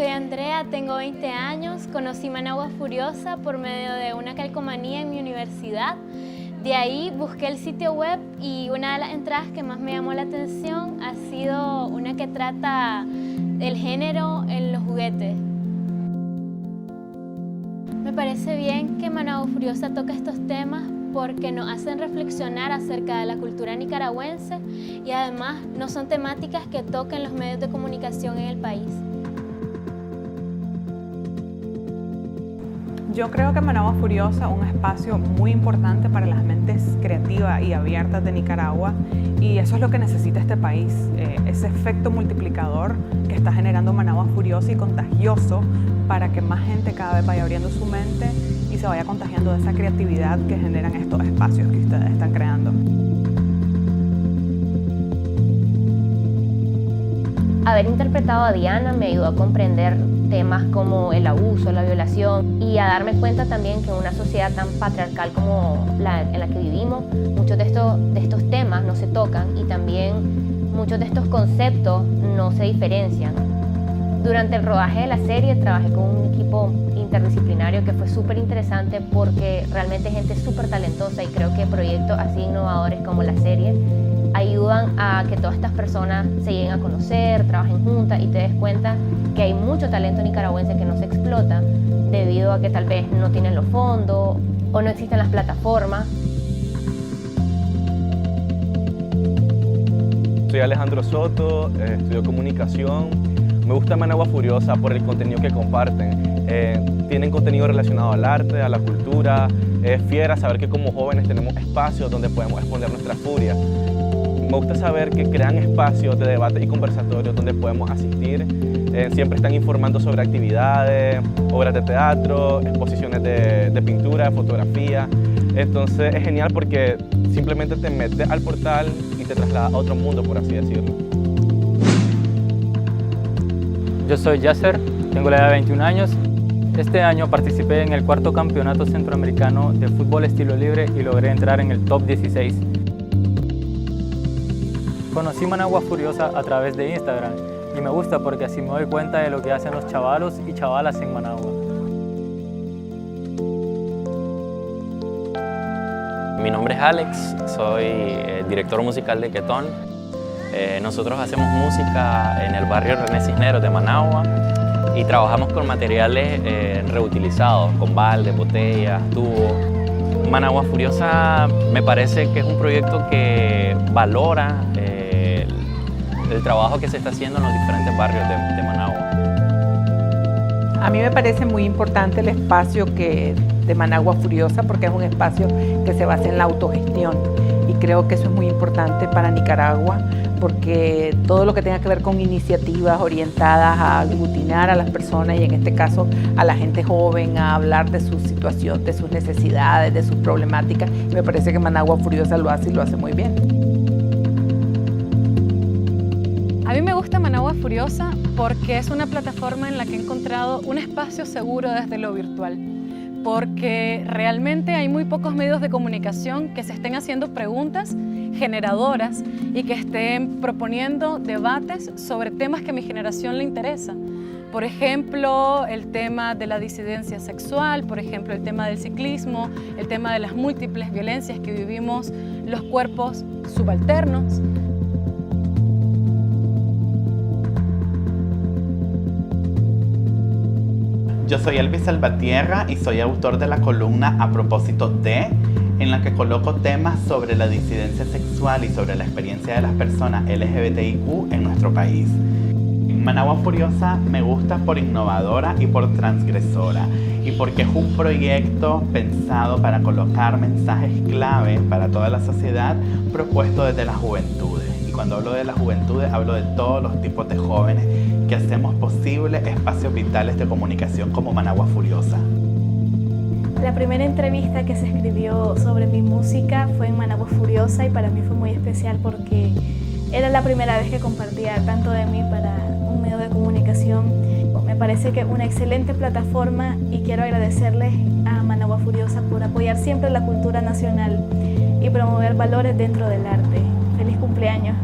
soy Andrea, tengo 20 años, conocí Managua Furiosa por medio de una calcomanía en mi universidad. De ahí busqué el sitio web y una de las entradas que más me llamó la atención ha sido una que trata del género en los juguetes. Me parece bien que Managua Furiosa toque estos temas porque nos hacen reflexionar acerca de la cultura nicaragüense y además no son temáticas que toquen los medios de comunicación en el país. Yo creo que Managua Furiosa es un espacio muy importante para las mentes creativas y abiertas de Nicaragua, y eso es lo que necesita este país, ese efecto multiplicador que está generando Managua Furiosa y contagioso para que más gente cada vez vaya abriendo su mente y se vaya contagiando de esa creatividad que generan estos espacios que ustedes están creando. Haber interpretado a Diana me ayudó a comprender temas como el abuso, la violación, y a darme cuenta también que en una sociedad tan patriarcal como en la que vivimos, muchos de estos temas no se tocan y también muchos de estos conceptos no se diferencian. Durante el rodaje de la serie trabajé con un equipo interdisciplinario que fue súper interesante porque realmente gente súper talentosa, y creo que proyectos así innovadores como la serie ayudan a que todas estas personas se lleguen a conocer, trabajen juntas y te des cuenta que hay mucho talento nicaragüense que no se explota debido a que tal vez no tienen los fondos o no existen las plataformas. Soy Alejandro Soto, estudio comunicación. Me gusta Managua Furiosa por el contenido que comparten. Tienen contenido relacionado al arte, a la cultura. Es fiera saber que como jóvenes tenemos espacios donde podemos exponer nuestra furia. Me gusta saber que crean espacios de debate y conversatorios donde podemos asistir. Siempre están informando sobre actividades, obras de teatro, exposiciones de pintura, de fotografía. Entonces es genial porque simplemente te metes al portal y te traslada a otro mundo, por así decirlo. Yo soy Yasser, tengo la edad de 21 años. Este año participé en el 4º Campeonato Centroamericano de Fútbol Estilo Libre y logré entrar en el top 16. Conocí Managua Furiosa a través de Instagram y me gusta porque así me doy cuenta de lo que hacen los chavalos y chavalas en Managua. Mi nombre es Alex, soy director musical de Quetón. Nosotros hacemos música en el barrio René Cisneros de Managua y trabajamos con materiales reutilizados, con baldes, botellas, tubos. Managua Furiosa me parece que es un proyecto que valora el trabajo que se está haciendo en los diferentes barrios de Managua. A mí me parece muy importante el espacio de Managua Furiosa porque es un espacio que se basa en la autogestión, y creo que eso es muy importante para Nicaragua porque todo lo que tenga que ver con iniciativas orientadas a aglutinar a las personas, y en este caso a la gente joven, a hablar de su situación, de sus necesidades, de sus problemáticas, y me parece que Managua Furiosa lo hace y lo hace muy bien. A mí me gusta Managua Furiosa porque es una plataforma en la que he encontrado un espacio seguro desde lo virtual, porque realmente hay muy pocos medios de comunicación que se estén haciendo preguntas generadoras y que estén proponiendo debates sobre temas que a mi generación le interesan. Por ejemplo, el tema de la disidencia sexual, por ejemplo, el tema del ciclismo, el tema de las múltiples violencias que vivimos los cuerpos subalternos. Yo soy Elvis Salvatierra y soy autor de la columna A propósito de, en la que coloco temas sobre la disidencia sexual y sobre la experiencia de las personas LGBTIQ en nuestro país. Managua Furiosa me gusta por innovadora y por transgresora, y porque es un proyecto pensado para colocar mensajes clave para toda la sociedad propuesto desde las juventudes. Y cuando hablo de las juventudes hablo de todos los tipos de jóvenes que hacemos posible espacios vitales de comunicación como Managua Furiosa. La primera entrevista que se escribió sobre mi música fue en Managua Furiosa y para mí fue muy especial porque era la primera vez que compartía tanto de mí para un medio de comunicación. Me parece que es una excelente plataforma y quiero agradecerles a Managua Furiosa por apoyar siempre la cultura nacional y promover valores dentro del arte. ¡Feliz cumpleaños!